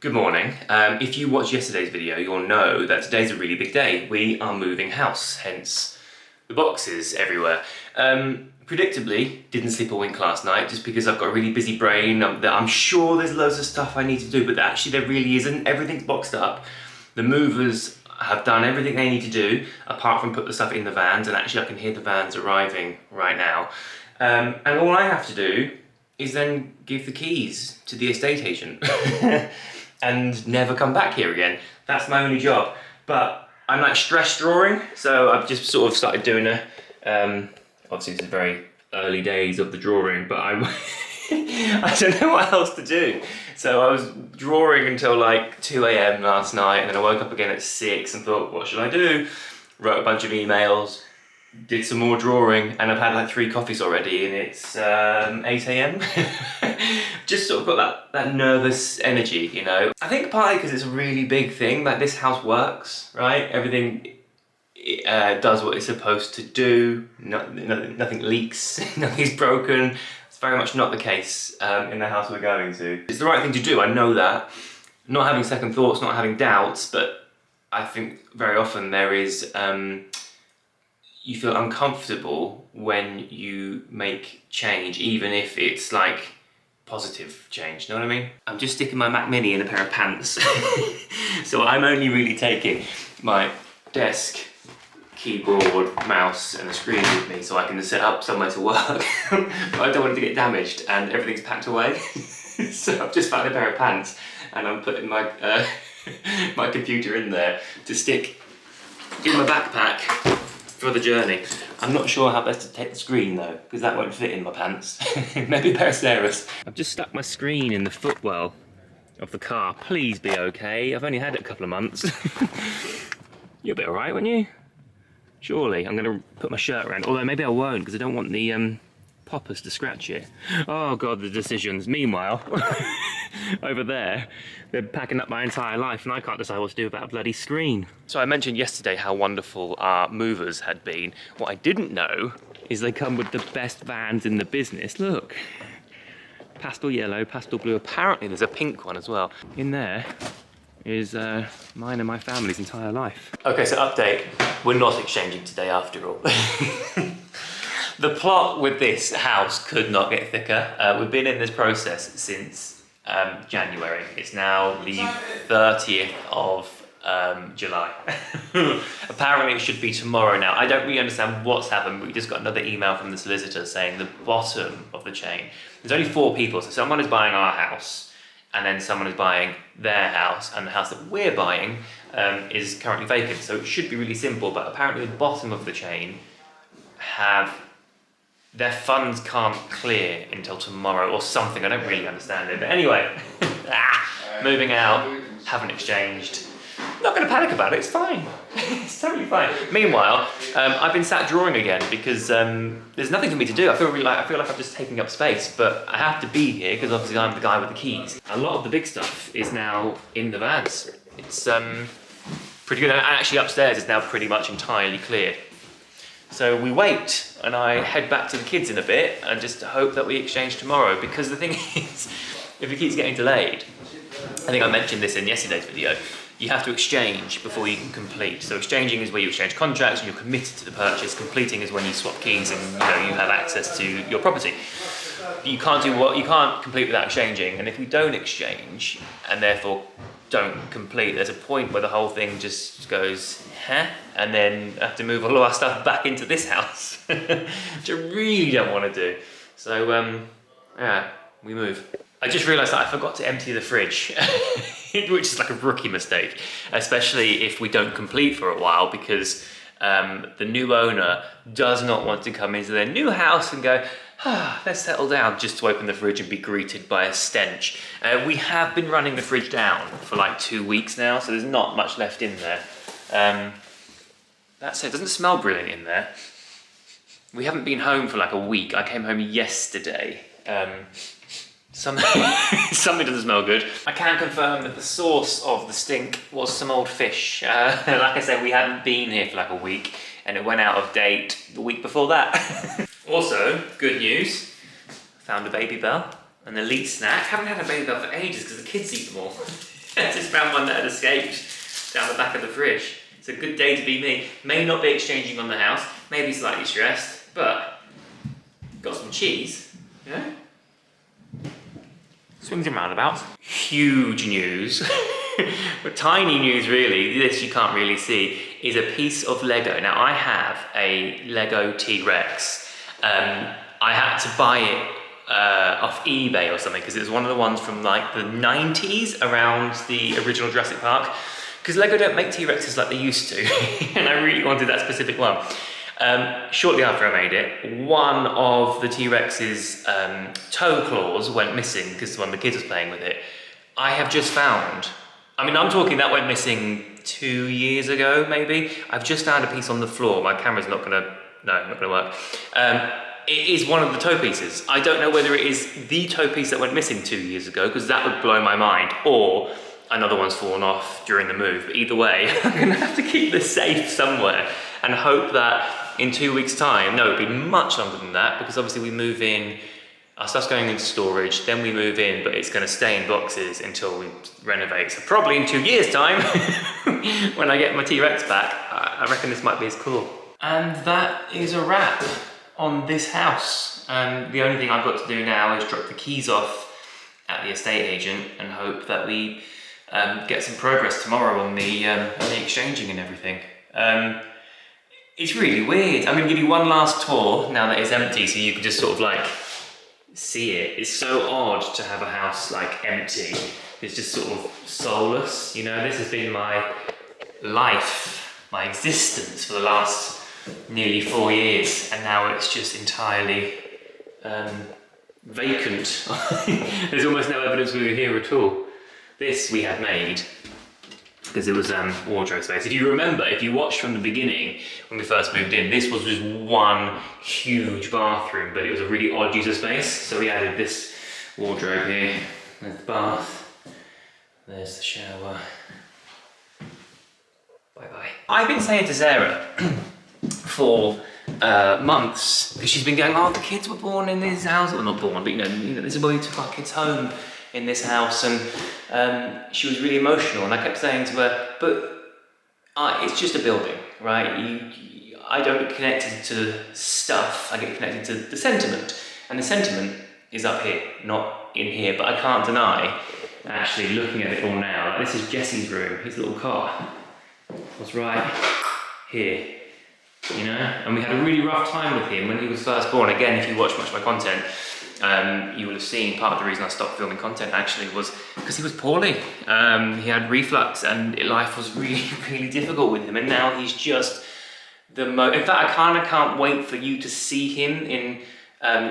Good morning. If you watched yesterday's video, you'll know that today's a really big day. We are moving house, hence the boxes everywhere. Predictably, didn't sleep a wink last night just because I've got a really busy brain. I'm sure there's loads of stuff I need to do, but actually there really isn't. Everything's boxed up. The movers have done everything they need to do, apart from put the stuff in the vans, and actually I can hear the vans arriving right now. And all I have to do is then give the keys to the estate agent. And never come back here again. That's my only job. But I'm like stress drawing, so I've just sort of started doing obviously this is very early days of the drawing, but I don't know what else to do. So I was drawing until like 2 AM last night, and then I woke up again at 6 and thought, what should I do? Wrote a bunch of emails, did some more drawing, and I've had like 3 coffees already, and it's 8 AM. Just sort of got that nervous energy, you know. I think partly because it's a really big thing, like this house works, right? Everything does what it's supposed to do. Nothing leaks, nothing's broken. It's very much not the case in the house we're going to. It's the right thing to do, I know that. Not having second thoughts, not having doubts, but I think very often there is you feel uncomfortable when you make change, even if it's like positive change, know what I mean? I'm just sticking my Mac Mini in a pair of pants. So I'm only really taking my desk, keyboard, mouse and a screen with me so I can set up somewhere to work. But I don't want it to get damaged and everything's packed away. So I've just found a pair of pants and I'm putting my, my computer in there to stick in my backpack for the journey. I'm not sure how best to take the screen though, because that won't fit in my pants. Maybe a pair of Sarah's. I've just stuck my screen in the footwell of the car. Please be okay. I've only had it a couple of months. You'll be alright, won't you? Surely. I'm gonna put my shirt around, although maybe I won't, because I don't want the poppers to scratch it. Oh God, the decisions. Meanwhile, over there, they're packing up my entire life and I can't decide what to do about a bloody screen. So I mentioned yesterday how wonderful our movers had been. What I didn't know is they come with the best vans in the business. Look, pastel yellow, pastel blue. Apparently there's a pink one as well. In there is mine and my family's entire life. Okay, so update. We're not exchanging today after all. The plot with this house could not get thicker. We've been in this process since January. It's now the 30th of July. Apparently it should be tomorrow now. I don't really understand what's happened. We just got another email from the solicitor saying the bottom of the chain. There's only 4 people, so someone is buying our house, and then someone is buying their house, and the house that we're buying is currently vacant. So it should be really simple, but apparently the bottom of the chain their funds can't clear until tomorrow or something. I don't really understand it. But anyway, moving out, haven't exchanged. Not going to panic about it, it's fine. It's totally fine. Meanwhile, I've been sat drawing again because there's nothing for me to do. I feel like I'm just taking up space, but I have to be here because obviously I'm the guy with the keys. A lot of the big stuff is now in the vans. It's pretty good. And actually upstairs is now pretty much entirely cleared. So we wait, and I head back to the kids in a bit, and just hope that we exchange tomorrow, because the thing is, if it keeps getting delayed, I think I mentioned this in yesterday's video, you have to exchange before you can complete. So exchanging is where you exchange contracts and you're committed to the purchase. Completing is when you swap keys and you have access to your property. You can't complete without exchanging, and if we don't exchange, and therefore don't complete, there's a point where the whole thing just goes, huh? And then I have to move all of our stuff back into this house, which I really don't want to do. So, yeah, we move. I just realised that I forgot to empty the fridge, which is like a rookie mistake, especially if we don't complete for a while, because the new owner does not want to come into their new house and go, let's settle down, just to open the fridge and be greeted by a stench. We have been running the fridge down for like 2 weeks now, so there's not much left in there. That said, it doesn't smell brilliant in there. We haven't been home for like a week. I came home yesterday. Something doesn't smell good. I can confirm that the source of the stink was some old fish. Like I said, we hadn't been here for like a week, and it went out of date the week before that. Also, good news, found a baby bell, an elite snack. Haven't had a baby bell for ages because the kids eat them all. just found one that had escaped down the back of the fridge. It's a good day to be me. May not be exchanging on the house, maybe slightly stressed, but got some cheese, you know? Swings and roundabouts. Huge news, but tiny news really, this you can't really see, is a piece of Lego. Now I have a Lego T-Rex. I had to buy it off eBay or something because it was one of the ones from like the 90s around the original Jurassic Park. Because Lego don't make T-Rexes like they used to, and I really wanted that specific one. Shortly after I made it, one of the T-Rex's toe claws went missing because one of the kids was playing with it. I have just found, I mean, I'm talking that went missing 2 years ago, maybe. I've just found a piece on the floor. My camera's not gonna work. It is one of the toe pieces. I don't know whether it is the toe piece that went missing 2 years ago, because that would blow my mind, or another one's fallen off during the move. But either way, I'm gonna have to keep this safe somewhere and hope that in 2 weeks' time, no, it'll be much longer than that, because obviously we move in, our stuff's going into storage, then we move in, but it's gonna stay in boxes until we renovate. So probably in 2 years' time, when I get my T-Rex back, I reckon this might be as cool. And that is a wrap on this house. The only thing I've got to do now is drop the keys off at the estate agent and hope that we get some progress tomorrow on the exchanging and everything. It's really weird. I'm gonna give you one last tour now that it's empty so you can just sort of like see it. It's so odd to have a house like empty. It's just sort of soulless, you know? This has been my life, my existence for the last nearly 4 years, and now it's just entirely vacant. There's almost no evidence we were here at all. This we had made because it was wardrobe space. If you remember, if you watched from the beginning when we first moved in, this was just one huge bathroom, but it was a really odd use of space. So we added this wardrobe here. There's the bath. There's the shower. Bye bye. I've been saying to Sarah for months, because she's been going, oh, the kids were born in this house. Well, not born, but you know, this is where we took our kids home, in this house, and she was really emotional, and I kept saying to her, but it's just a building, right? I don't get connected to stuff, I get connected to the sentiment, and the sentiment is up here, not in here, but I can't deny, actually looking at it all now, like, this is Jesse's room, his little cot was right here, you know, and we had a really rough time with him when he was first born. Again, if you watch much of my content, you will have seen part of the reason I stopped filming content actually was because he was poorly. He had reflux and life was really, really difficult with him, and now he's just the most, in fact I kind of can't wait for you to see him in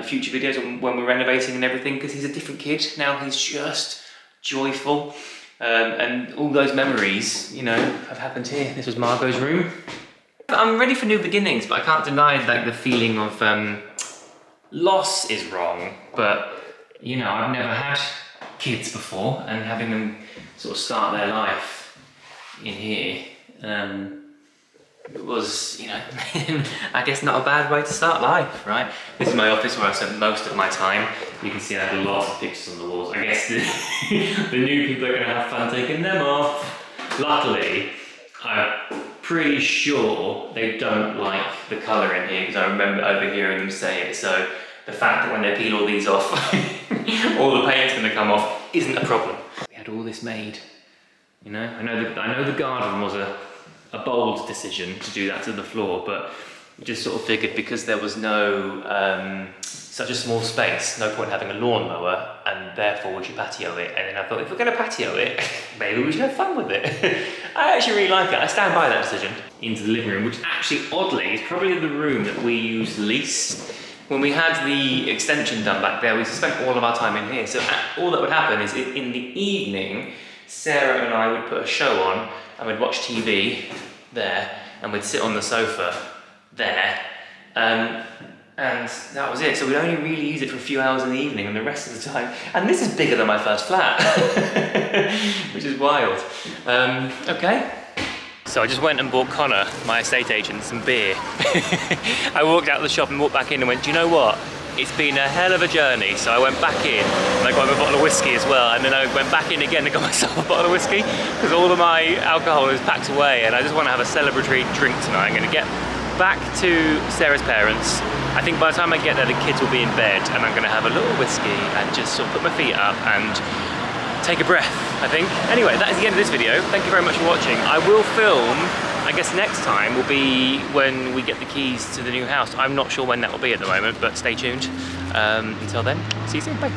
future videos when we're renovating and everything, because he's a different kid now. He's just joyful, and all those memories, you know, have happened here. This was Margot's room. I'm ready for new beginnings, but I can't deny like the feeling of loss is wrong, but you know, I've never had kids before, and having them sort of start their life in here was, you know, I guess not a bad way to start life, right? This is my office where I spent most of my time. You can see I have lots of pictures on the walls. I guess the new people are going to have fun taking them off. Luckily, I'm pretty sure they don't like the colour in here, because I remember overhearing them say it. So the fact that when they peel all these off, all the paint's going to come off isn't a problem. We had all this made, you know. I know the garden was a bold decision to do that to the floor, but we just sort of figured because there was no such a small space, no point having a lawnmower, and therefore we should patio it. And then I thought, if we're going to patio it, maybe we should have fun with it. I actually really like it. I stand by that decision. Into the living room, which actually, oddly, is probably the room that we use least. When we had the extension done back there, we spent all of our time in here. So all that would happen is in the evening, Sarah and I would put a show on and we'd watch TV there, and we'd sit on the sofa there. And that was it. So we'd only really use it for a few hours in the evening, and the rest of the time. And this is bigger than my first flat, which is wild. Okay. So I just went and bought Connor, my estate agent, some beer. I walked out of the shop and walked back in and went, do you know what? It's been a hell of a journey, so I went back in and I got a bottle of whiskey as well, and then I went back in again and got myself a bottle of whiskey because all of my alcohol is packed away, and I just want to have a celebratory drink tonight. I'm going to get back to Sarah's parents. I think by the time I get there, the kids will be in bed, and I'm going to have a little whiskey and just sort of put my feet up and take a breath, I think. Anyway, that is the end of this video. Thank you very much for watching. I will film, I guess next time will be when we get the keys to the new house. I'm not sure when that will be at the moment, but stay tuned. Until then, see you soon, bye.